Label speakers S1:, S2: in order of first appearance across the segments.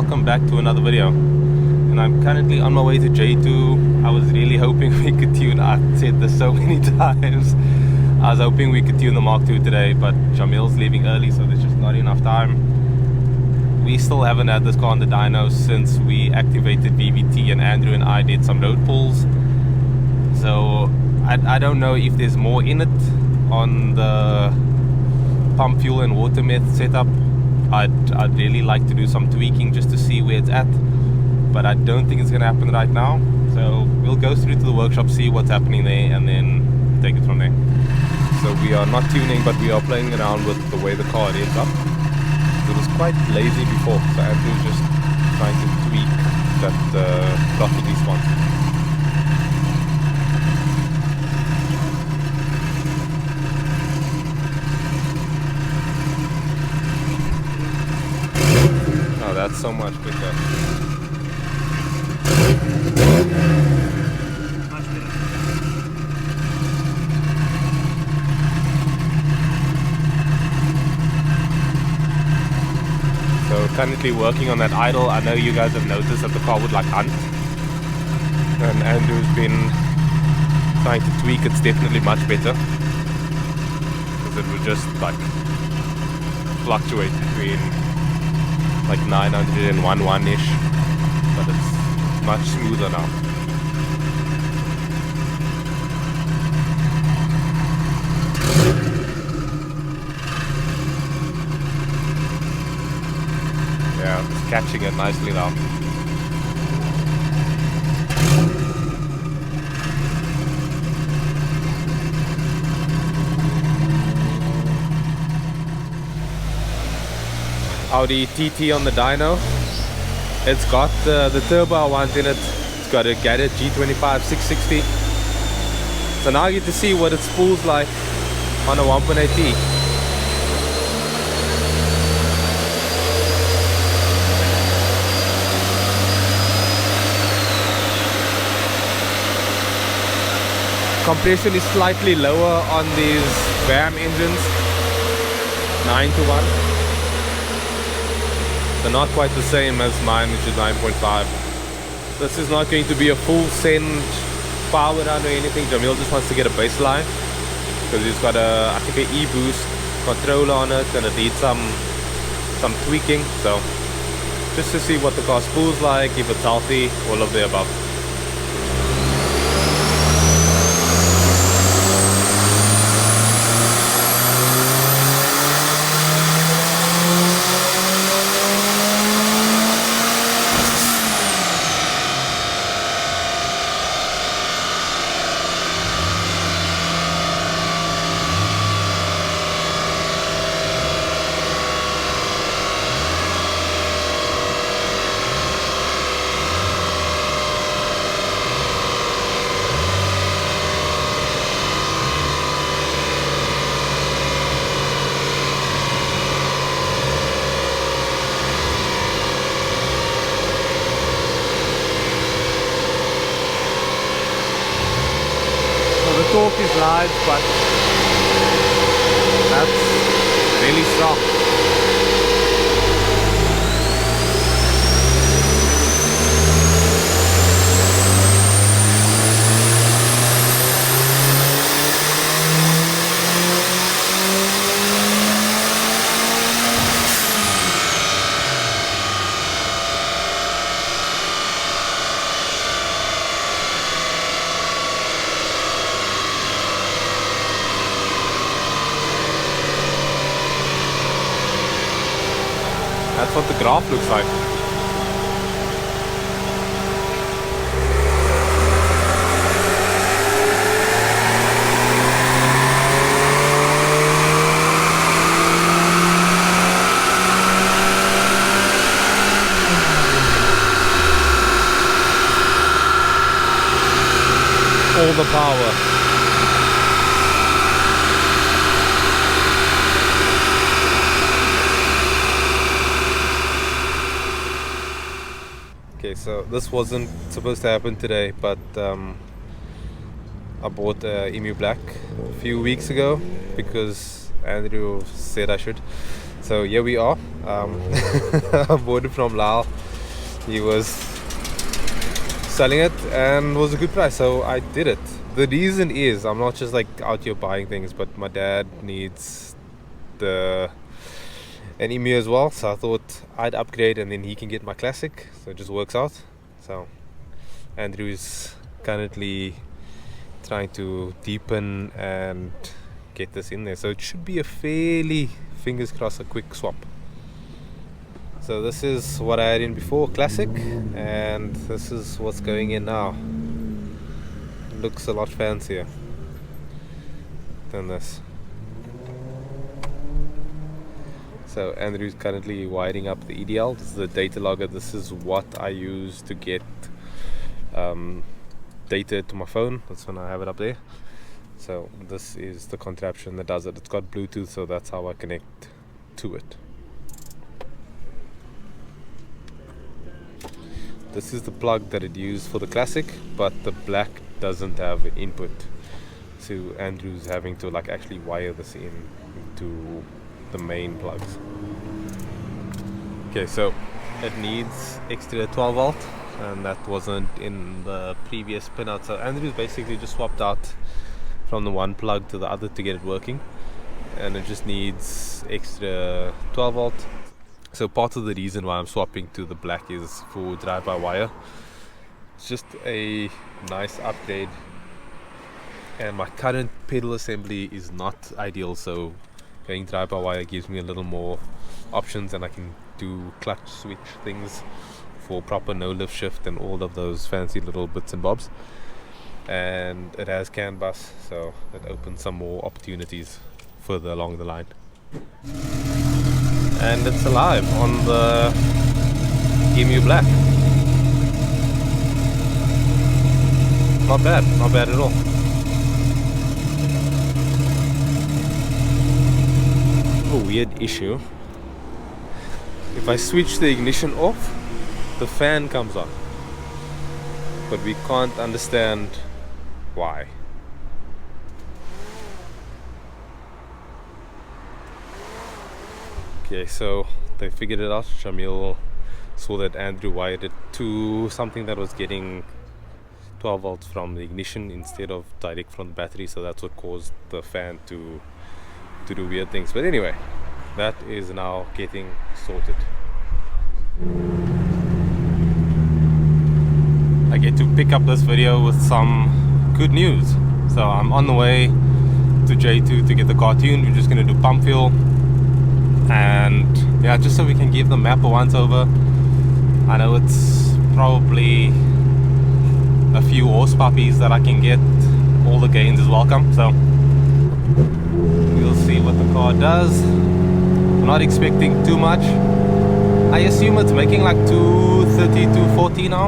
S1: welcome back to another video. And I'm currently on my way to J2. I was really hoping we could tune, I've said this so many times, I was hoping we could tune the Mk2 today, but Jamil's leaving early, so there's just not enough time. We still haven't had this car on the dyno since we activated VVT, and Andrew and I did some road pulls. So I don't know if there's more in it on the pump, fuel and water method setup. I'd really like to do some tweaking just to see where it's at, but I don't think it's going to happen right now. So we'll go through to the workshop, see what's happening there, and then take it from there. So we are not tuning, but we are playing around with the way the car ends up. It was quite lazy before, so Andrew's just trying to tweak that throttle response. Oh, that's so much quicker. So currently working on that idle. I know you guys have noticed that the car would like hunt, and Andrew's been trying to tweak. It's definitely much better, because it would just like fluctuate between like 900 and 1.1-ish, but it's much smoother now. Yeah, it's catching it nicely now. Audi TT on the dyno. It's got the turbo I want in it. It's got a Gadget G25 660. So now I get to see what it spools like on a 1.8T. Compression is slightly lower on these VAM engines, 9:1. They're not quite the same as mine, which is 9.5. This is not going to be a full send power down or anything. Jamil just wants to get a baseline, because he's got a, I think, an e-boost controller on it, and it needs some tweaking. So just to see what the car spools like, if it's healthy, all of the above. The torque is large, but that's really strong. That's what the graph looks like. All the power. Okay, so this wasn't supposed to happen today, but I bought EMU Black a few weeks ago because Andrew said I should. So here we are. I bought it from Lyle. he was selling it and was a good price, so I did it. The reason is I'm not just like out here buying things, but my dad needs an EMU as well, so I thought I'd upgrade and then he can get my Classic, so it just works out. So Andrew's currently trying to deepen and get this in there, so it should be a fairly, fingers crossed, a quick swap. So this is what I had in before, Classic, and this is what's going in now. It looks a lot fancier than this. So Andrew's currently wiring up the EDL. This is the data logger. This is what I use to get data to my phone. That's when I have it up there. So this is the contraption that does it. It's got Bluetooth, so that's how I connect to it. This is the plug that it used for the Classic, but the black doesn't have input. So Andrew's having to like actually wire this in to the main plugs. Okay, so it needs extra 12 volt, and that wasn't in the previous pinout. So Andrew's basically just swapped out from the one plug to the other to get it working, and it just needs extra 12 volt. So part of the reason why I'm swapping to the black is for drive-by-wire. It's just a nice upgrade, and my current pedal assembly is not ideal, so going drive-by-wire gives me a little more options, and I can do clutch switch things for proper no-lift shift and all of those fancy little bits and bobs. And it has CAN bus, so it opens some more opportunities further along the line. And it's alive on the EMU Black. Not bad at all. A weird issue. If I switch the ignition off, the fan comes on, but we can't understand why. Okay, so they figured it out. Shamil saw that Andrew wired it to something that was getting 12 volts from the ignition instead of direct from the battery, so that's what caused the fan to do weird things. But anyway, that is now getting sorted. I get to pick up this video with some good news. So I'm on the way to J2 to get the car tuned. We're just going to do pump fuel, and yeah, just so we can give the map a once over. I know it's probably a few horse puppies that I can get. All the gains is welcome, so we'll see what the car does. I'm not expecting too much. I assume it's making like 230, 240 now,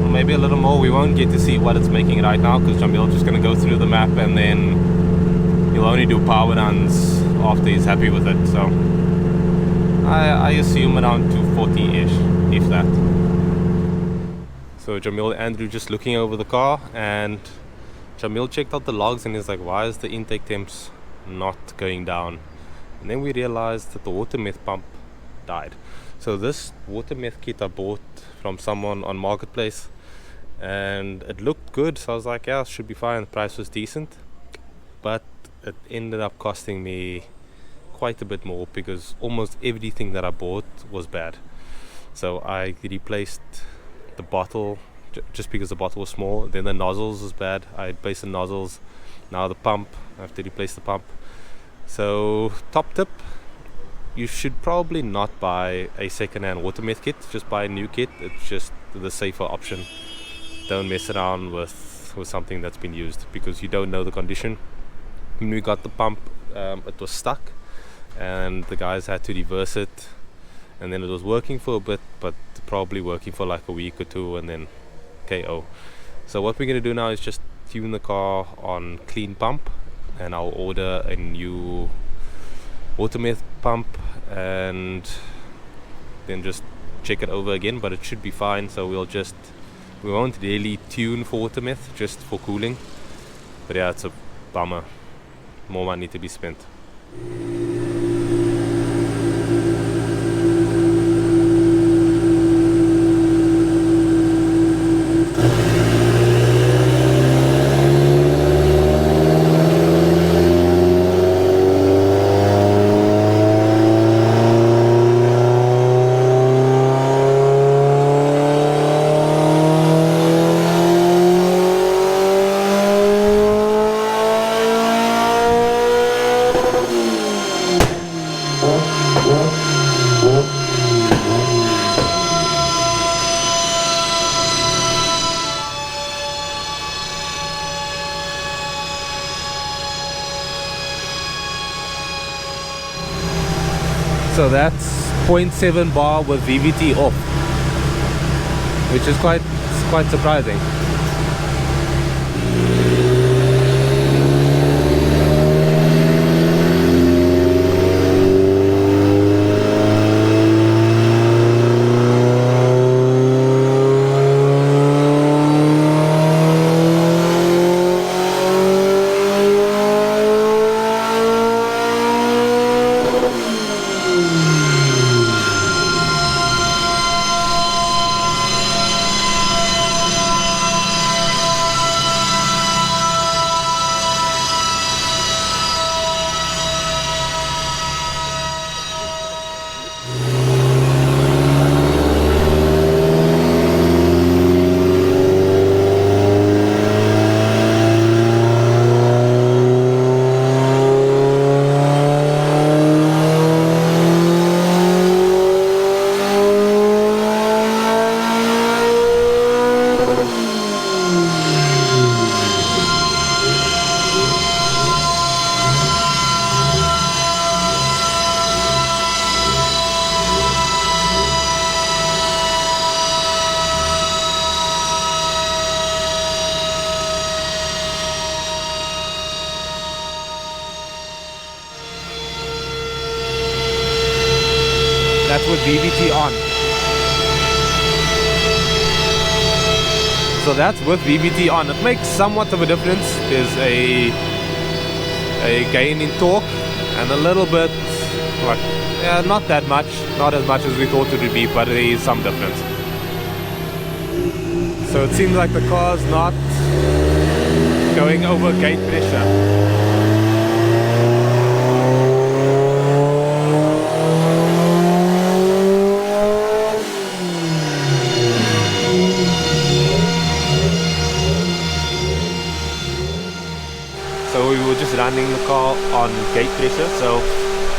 S1: or maybe a little more. We won't get to see what it's making right now because Jamil's just going to go through the map, and then he'll only do power runs after he's happy with it. So I assume around 240-ish, if that. So Jamil and Andrew just looking over the car, and Jamil checked out the logs and he's like, why is the intake temps not going down? And then we realized that the water meth pump died. So this water meth kit I bought from someone on Marketplace, and it looked good, so I was like, yeah, it should be fine. The price was decent, but it ended up costing me quite a bit more because almost everything that I bought was bad. So I replaced the bottle just because the bottle was small. Then the nozzles was bad. I replaced the nozzles. Now the pump, I have to replace the pump. So top tip, you should probably not buy a second-hand water meth kit. Just buy a new kit. It's just the safer option. Don't mess around with something that's been used because you don't know the condition. When we got the pump, it was stuck, and the guys had to reverse it, and then it was working for a bit, but probably working for like a week or two, and then KO. So what we're going to do now is just tune the car on clean pump, and I'll order a new water meth pump and then just check it over again, but it should be fine. So we won't really tune for water meth, just for cooling. But yeah, it's a bummer. More money to be spent. So, 1 So that's 0.7 bar with VVT off, which is quite surprising. That's with VVT on. So that's with VVT on. It makes somewhat of a difference. There's a gain in torque and a little bit, like, yeah, not that much, not as much as we thought it would be, but there is some difference. So it seems like the car's not going over gate pressure. So we were just running the car on gate pressure. So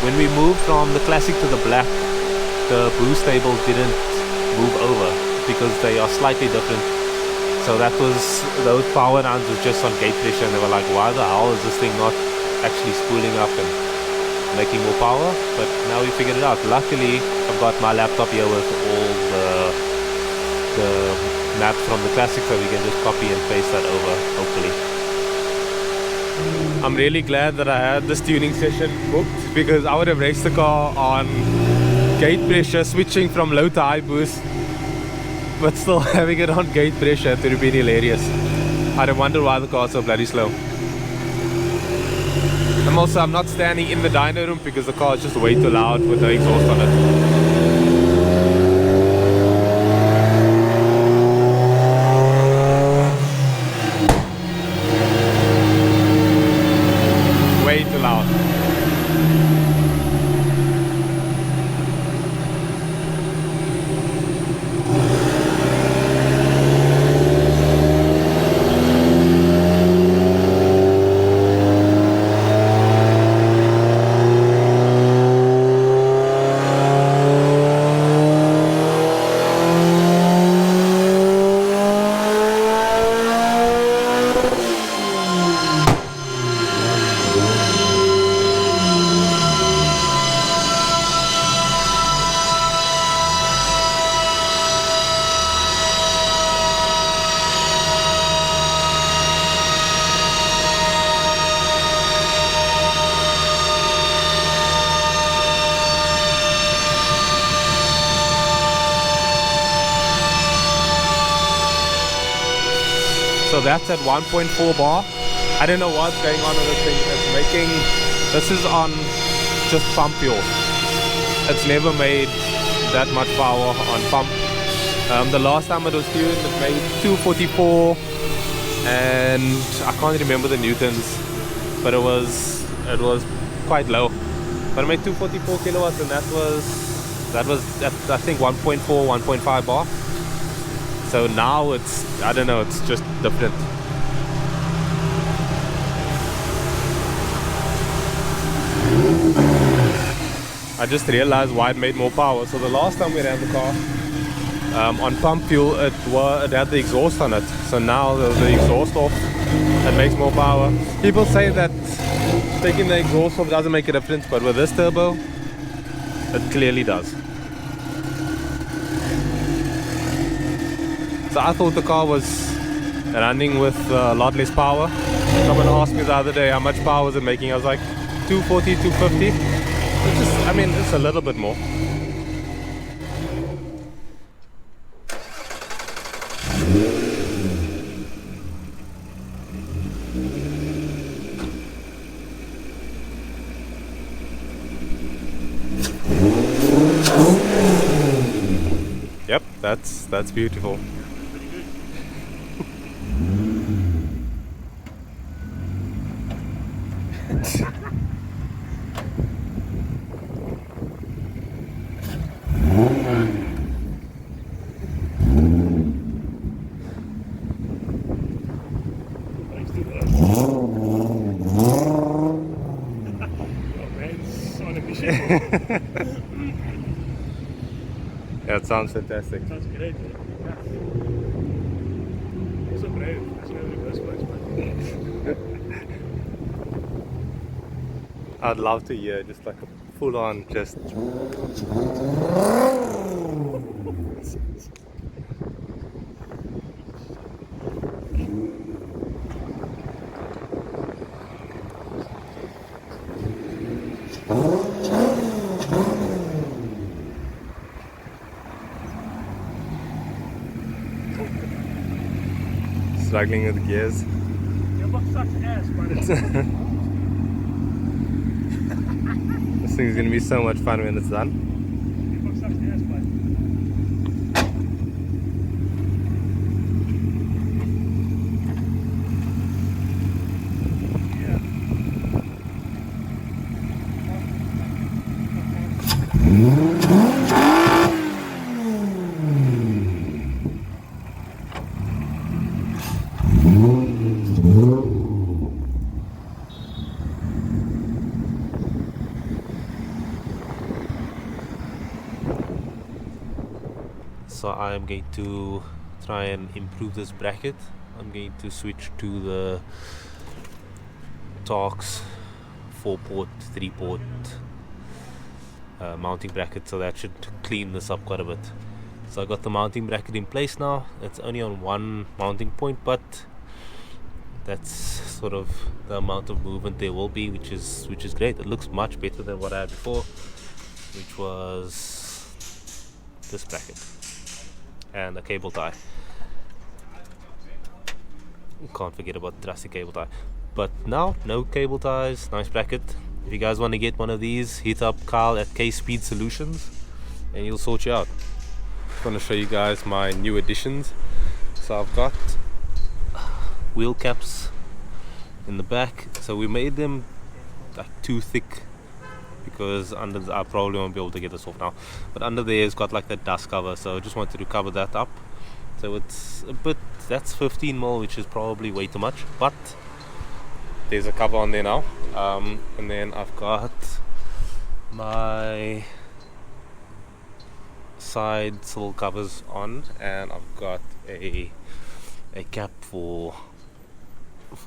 S1: when we moved from the Classic to the Black, the boost table didn't move over because they are slightly different. So that was, those power rounds was just on gate pressure, and they were like, why the hell is this thing not actually spooling up and making more power? But now we figured it out. Luckily, I've got my laptop here with all the maps from the Classic, so we can just copy and paste that over, hopefully. I'm really glad that I had this tuning session booked, because I would have raced the car on gate pressure, switching from low to high boost, but still having it on gate pressure. It would have been hilarious. I'd have wondered why the car's so bloody slow. And also, I'm not standing in the dyno room because the car is just way too loud with no exhaust on it. Way too loud. So that's at 1.4 bar. I don't know what's going on with this thing. It's making, this is on just pump fuel. It's never made that much power on pump. The last time it was tuned, it made 244, and I can't remember the newtons, but it was quite low. But it made 244 kilowatts, and that was at, I think, 1.4, 1.5 bar. So now it's, I don't know, it's just different. I just realized why it made more power. So the last time we ran the car on pump fuel, it had the exhaust on it. So now the exhaust off, it makes more power. People say that taking the exhaust off doesn't make a difference, but with this turbo, It clearly does. So I thought the car was running with a lot less power. Someone asked me the other day how much power was it making. I was like 240, 250. Which is, I mean, it's a little bit more. Yep, that's beautiful. Yeah, it sounds fantastic.
S2: Sounds great, eh? Yeah. You're so brave. That's never the first place, man.
S1: I'd love to hear just like a full on just struggling with the gears.
S2: Your box sucks ass, man.
S1: This thing's gonna be so much fun when it's done.
S2: Your box sucks ass, man.
S1: So I am going to try and improve this bracket. I'm going to switch to the Torx 4-port, 3-port mounting bracket, so that should clean this up quite a bit. So I got the mounting bracket in place now. It's only on one mounting point, but that's sort of the amount of movement there will be, which is great. It looks much better than what I had before, which was this bracket and a cable tie. Can't forget about the drastic cable tie. But now, no cable ties, nice bracket. If you guys want to get one of these, hit up Kyle at K-Speed Solutions and he'll sort you out. I'm going to show you guys my new additions. So I've got wheel caps in the back. So we made them like too thick because under the, I probably won't be able to get this off now, but under there it's got like the dust cover, so I just wanted to cover that up. So it's a bit, that's 15mm, which is probably way too much, but there's a cover on there now. And then I've got my side sill covers on, and I've got a cap for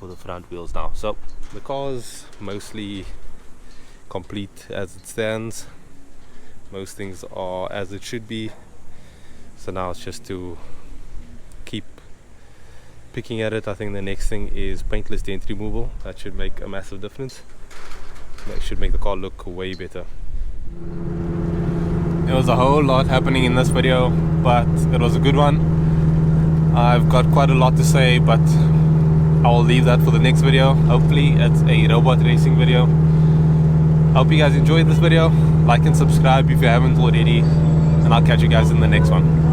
S1: the front wheels now. So the car is mostly complete as it stands. Most things are as it should be, so now it's just to keep picking at it. I think the next thing is paintless dent removal. That should make a massive difference. That should make the car look way better. There was a whole lot happening in this video, but it was a good one. I've got quite a lot to say, but I will leave that for the next video. Hopefully it's a robot racing video. Hope you guys enjoyed this video. Like and subscribe if you haven't already, and I'll catch you guys in the next one.